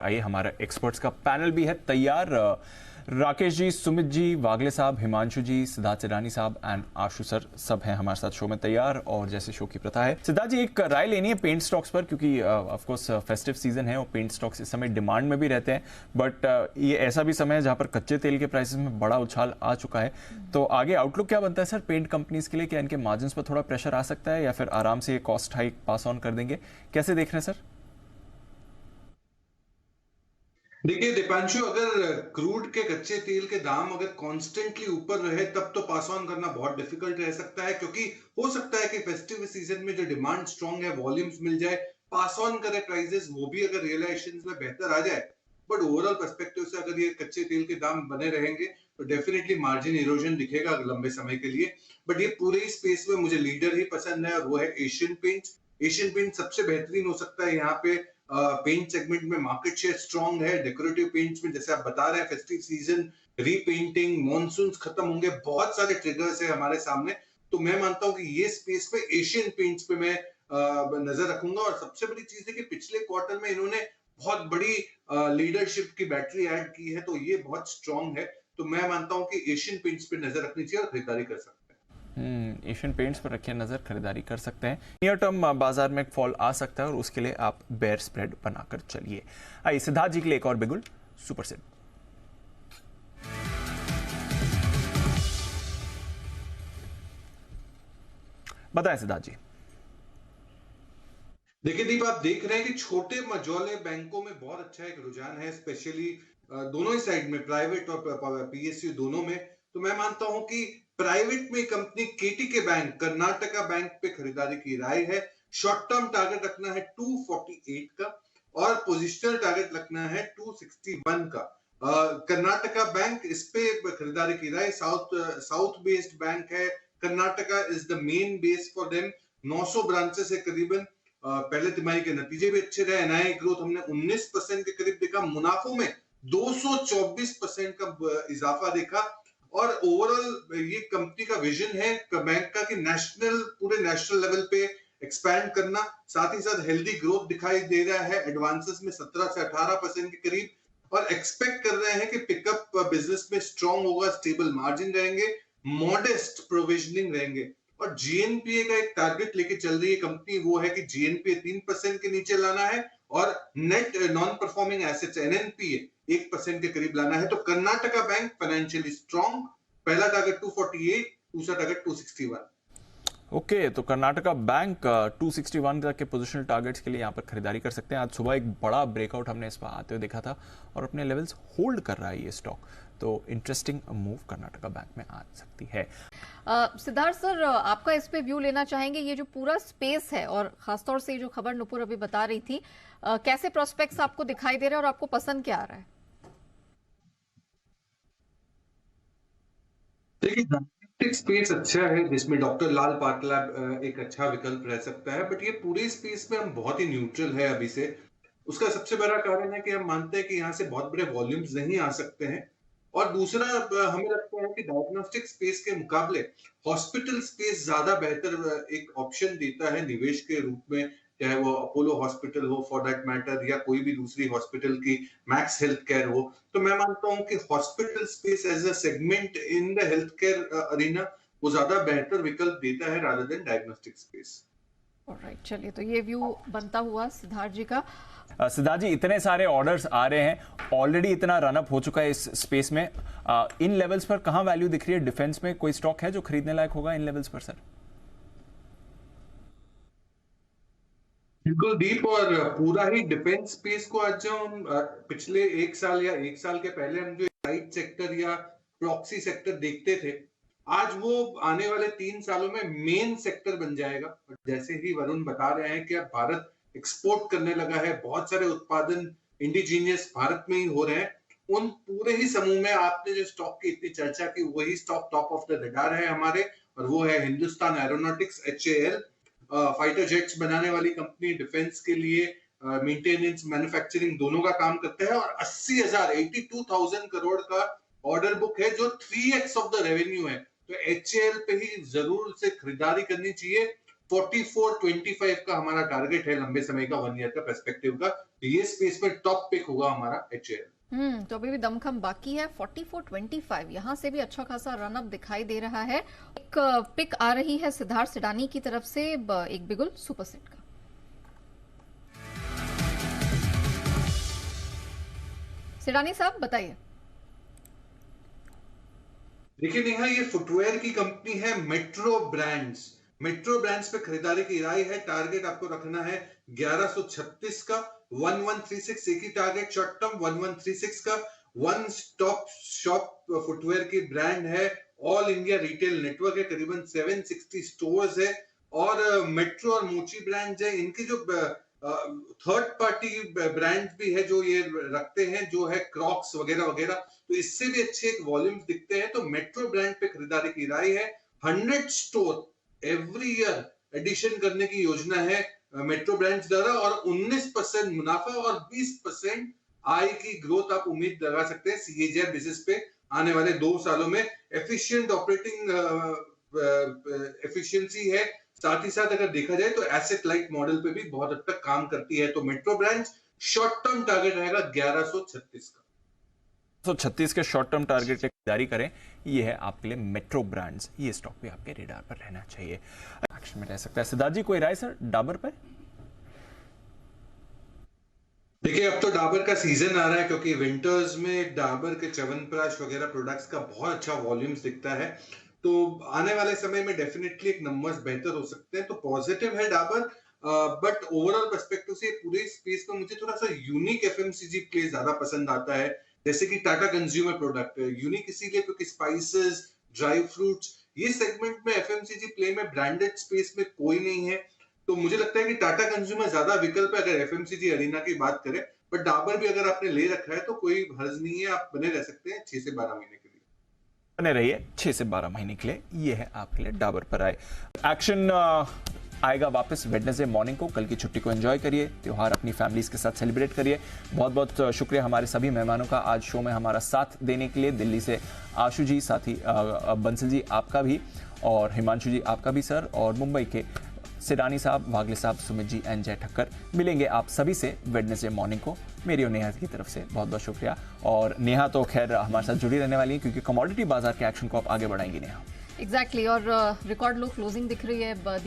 आइए, हमारा एक्सपर्ट्स का पैनल भी है तैयार। राकेश जी, सुमित जी, वागले साहब, हिमांशु जी, सिद्धार्थ सिडानी साहब एंड आशु सर सब हैं हमारे साथ शो में तैयार। और जैसे शो की प्रथा है, सिद्धार्थ जी एक राय लेनी है पेंट स्टॉक्स पर, क्योंकि ऑफ कोर्स फेस्टिव सीजन है और पेंट स्टॉक्स इस समय डिमांड में भी रहते हैं। बट ये ऐसा भी समय है जहां पर कच्चे तेल के प्राइसेस में बड़ा उछाल आ चुका है। तो आगे आउटलुक क्या बनता है सर पेंट कंपनीज के लिए? क्या इनके मार्जिन पर थोड़ा प्रेशर आ सकता है या फिर आराम से ये कॉस्ट हाइक पास ऑन कर देंगे? कैसे देख रहे हैं सर? देखिए दीपांशु, अगर क्रूड के कच्चे तेल के दाम अगर कॉन्स्टेंटली ऊपर रहे तब तो पास ऑन करना बहुत डिफिकल्ट रह सकता है, क्योंकि हो सकता है कि फेस्टिव सीजन में जो डिमांड स्ट्रांग है, वॉल्यूम्स मिल जाए, पास ऑन करे प्राइसेस, वो भी अगर रियलाइजेशन में बेहतर आ जाए। बट ओवरऑल पर्सपेक्टिव से अगर ये कच्चे तेल के दाम बने रहेंगे तो डेफिनेटली मार्जिन इरोजन दिखेगा लंबे समय के लिए। बट ये पूरे स्पेस में मुझे लीडर ही पसंद है और वो है एशियन पेंट्स। एशियन पेंट सबसे बेहतरीन हो सकता है यहाँ पे। पेंट सेगमेंट में मार्केट शेयर स्ट्रांग है। डेकोरेटिव पेंट्स में जैसे आप बता रहे हैं, फेस्टिव सीजन, रीपेंटिंग, मॉनसून खत्म होंगे, बहुत सारे ट्रिगर्स है हमारे सामने। तो मैं मानता हूं कि ये स्पेस पे एशियन पेंट्स पे मैं नजर रखूंगा। और सबसे बड़ी चीज है कि पिछले क्वार्टर में इन्होंने बहुत बड़ी लीडरशिप की बैटरी ऐड की है, तो ये बहुत स्ट्रांग है। तो मैं मानता हूं कि एशियन पेंट्स पे नजर रखनी चाहिए और खरीदारी कर सकते हैं। एशियन पेंट्स पर रखिए नज़र, खरीदारी कर सकते हैं। नियर टर्म बाजार में फॉल आ सकता है और उसके लिए आप बेयर स्प्रेड बनाकर चलिए। आइए सिद्धार्थ जी के लिए एक और बिगुल सुपर सेट। बताएं सिद्धार्थ जी। देखिए दीप, आप देख रहे हैं कि छोटे मझौले बैंकों में बहुत अच्छा एक रुझान है, स्पेशली दोनों ही साइड में, प्राइवेट और पीएसयू दोनों में। तो मैं मानता हूं कि प्राइवेट में कंपनी केटीके बैंक, कर्नाटका बैंक पे खरीदारी की राय है। शॉर्ट टर्म टारगेट रखना है 248 का और पोजिशनल टारगेट रखना है 261 का। कर्नाटका बैंक, इस पे खरीदारी की राय। साउथ बेस्ड बैंक है Karnataka, is the main base for them. 900 branches है करीबन। पहले तिमाही के नतीजे भी अच्छे रहे। एनआई ग्रोथ हमने 19% के करीब देखा, मुनाफों में 224% का इजाफा देखा। और ओवरऑल ये कंपनी का विजन है बैंक का कि नेशनल, पूरे नेशनल लेवल पे एक्सपैंड करना। साथ ही साथ हेल्दी ग्रोथ दिखाई दे रहा है, एडवांसेस में 17 से 18% के करीब। और एक्सपेक्ट कर रहे हैं कि पिकअप बिजनेस में स्ट्रांग होगा, स्टेबल मार्जिन रहेंगे, मॉडेस्ट प्रोविजनिंग रहेंगे। और जीएनपीए का एक टारगेट लेके चल रही है कंपनी, वो है कि जीएनपीए 3% के नीचे लाना है और नेट नॉन परफॉर्मिंग एसेट्स एनएनपीए 1% के करीब लाना है। तो कर्नाटका बैंक फाइनेंशियली स्ट्रांग, पहला टारगेट 248, दूसरा टारगेट 261। ओके, तो कर्नाटका बैंक 261 तक के पोजिशनल टारगेट्स के लिए यहाँ पर खरीदारी कर सकते हैं। आज सुबह एक बड़ा ब्रेकआउट हमने इस पर आते हुए देखा था और अपने लेवल्स होल्ड कर रहा है ये स्टॉक। तो इंटरेस्टिंग मूव कर्नाटका बैंक में आ सकती है। सिद्धार्थ सर, आपका इस पे व्यू लेना चाहेंगे, ये जो पूरा स्पेस है और खासतौर से जो खबर नुपुर अभी बता रही थी, कैसे प्रोस्पेक्ट्स आपको दिखाई दे रहे हैं और आपको पसंद क्या आ रहा है? देखिए डायग्नोस्टिक स्पेस अच्छा है, जिसमें डॉक्टर लाल पाथलैब एक अच्छा विकल्प रह सकता है। बट ये पूरे स्पेस में हम बहुत ही न्यूट्रल है अभी से। उसका सबसे बड़ा कारण है कि हम मानते हैं कि यहाँ से बहुत बड़े वॉल्यूम्स नहीं आ सकते हैं। और दूसरा, हमें लगता है कि डायग्नोस्टिक स्पेस के मुकाबले हॉस्पिटल स्पेस ज्यादा बेहतर एक ऑप्शन देता है निवेश के रूप में। चाहे वो अपोलो हॉस्पिटल हो फॉर दैट मैटर, या कोई भी दूसरी हॉस्पिटल की मैक्स हेल्थ केयर हो। तो मैं मानता हूं कि hospital space as a segment in the health care arena वो ज्यादा बेहतर विकल्प देता है rather than diagnostic space. Alright, चलिए, तो ये व्यू बनता हुआ सिद्धार्थ जी का। सिद्धार्थ जी, इतने सारे ऑर्डर्स आ रहे हैं, ऑलरेडी इतना रनअप हो चुका है इस स्पेस में। इन लेवल्स पर कहां वैल्यू दिख रही है? डिफेंस में कोई स्टॉक है जो खरीदने लायक होगा इन लेवल्स पर सर? बिल्कुल दीप, और पूरा ही डिफेंस स्पेस को आज जो हम पिछले एक साल या एक साल के पहले हम जो राइट सेक्टर या प्रॉक्सी सेक्टर देखते थे, आज वो आने वाले 3 सालों में मेन सेक्टर बन जाएगा। और जैसे ही वरुण बता रहे हैं कि अब भारत एक्सपोर्ट करने लगा है, बहुत सारे उत्पादन इंडिजीनियस भारत में ही हो रहे हैं। उन पूरे ही समूह में आपने जो स्टॉक की इतनी चर्चा की, वही stock top of the radar है हमारे, और वो है Hindustan aeronautics, HAL। Fighter jets बनाने वाली कंपनी, डिफेंस के लिए मेंटेनेंस, मैन्युफैक्चरिंग दोनों का काम करते हैं। और 82,000 करोड़ का ऑर्डर बुक है, जो 3x ऑफ द रेवेन्यू है। तो HAL पे ही जरूर से खरीदारी करनी चाहिए। 44.25 का हमारा टारगेट है लंबे समय का, 1 ईयर का पर्सपेक्टिव का। ये स्पेस में टॉप पिक होगा हमारा HAL। तो अभी भी दमखम बाकी है। 44.25 यहां से भी अच्छा खासा रनअप दिखाई दे रहा है। एक पिक आ रही है सिद्धार्थ सिडानी की तरफ से एक बिगुल सुपरसेट का। सिडानी साहब बताइए। देखिए नेहा, ये फुटवेयर की कंपनी है मेट्रो ब्रांड्स। मेट्रो ब्रांड्स पे खरीदारी की राय है। टारगेट आपको रखना है 1136 का, 1136 एक ही टारगेट शॉर्ट टर्म, 1136 का। वन स्टॉप शॉप फुटवेयर की ब्रांड है, ऑल इंडिया रिटेल नेटवर्क है, करीबन 760 स्टोर्स है। और मेट्रो और मोची ब्रांड है, इनकी जो थर्ड पार्टी ब्रांड भी है जो ये रखते हैं, जो है क्रॉक्स वगैरह वगैरह, तो इससे भी अच्छे वॉल्यूम्स दिखते हैं। तो मेट्रो ब्रांड पे खरीदारी की राय है। 100 स्टोर एवरी ईयर एडिशन करने की योजना है मेट्रो ब्रांड्स द्वारा, और 19% मुनाफा और 20% आय की ग्रोथ आप उम्मीद लगा सकते हैं CAGR बेसिस पे आने वाले 2 सालों में। एफिशिएंट ऑपरेटिंग एफिशिएंसी है, साथ ही साथ अगर देखा जाए तो एसेट लाइट मॉडल पे भी बहुत हद तक काम करती है। तो metro brands short term target रहेगा 1136 का। 136 के शॉर्ट टर्म टारगेट की खरीदारी करें, ये है आपके लिए मेट्रो ब्रांड्स। ये स्टॉक भी आपके रेडार पर रहना चाहिए, एक्शन में रह सकता है। सिद्धार्थ जी, कोई राय सर डाबर पर? देखिए, अब तो डाबर का सीजन आ रहा है, क्योंकि विंटर्स में डाबर के च्यवनप्राश वगैरह प्रोडक्ट्स का बहुत अच्छा वॉल्यूम्स दिखता है। तो आने वाले समय में डेफिनेटली एक नंबर्स बेहतर हो सकते हैं, तो पॉजिटिव है डाबर। बट ओवरऑल पर्सपेक्टिव से पूरे स्पेस में मुझे थोड़ा सा यूनिक FMCG प्ले ज्यादा पसंद आता है, जैसे कि टाटा कंज्यूमर प्रोडक्ट है। यूनिक इसीलिए क्योंकि स्पाइसेस, ड्राई फ्रूट्स, ये सेगमेंट में FMCG प्ले में ब्रांडेड स्पेस में कोई नहीं है। तो मुझे लगता है कि टाटा कंज्यूमर ज्यादा विकल्प है अगर FMCG अरीना की बात करें। बट डाबर भी अगर आपने ले रखा है तो कोई हर्ज नहीं है, आप बने रह सकते हैं 6 से 12 महीने के लिए। बने रहिए 6 से 12 महीने के लिए। ये है आपके लिए डाबर पर आए। एक्शन आएगा वापस वेडनेसडे मॉर्निंग को। कल की छुट्टी को एंजॉय करिए, त्योहार अपनी फैमिलीज के साथ सेलिब्रेट करिए। बहुत बहुत शुक्रिया हमारे सभी मेहमानों का आज शो में हमारा साथ देने के लिए। दिल्ली से आशु जी, साथ ही बंसल जी आपका भी, और हिमांशु जी आपका भी सर, और मुंबई के सिडानी साहब, वागले साहब, सुमित जी एंड जय ठक्कर। मिलेंगे आप सभी से वेडनेसडे मॉर्निंग को। मेरी और नेहा की तरफ से बहुत बहुत शुक्रिया। और नेहा तो खैर हमारे साथ जुड़ी रहने वाली है, क्योंकि कमोडिटी बाजार के एक्शन को आप आगे बढ़ाएंगी नेहा। एग्जैक्टली और रिकॉर्ड लो क्लोजिंग दिख रही है दीप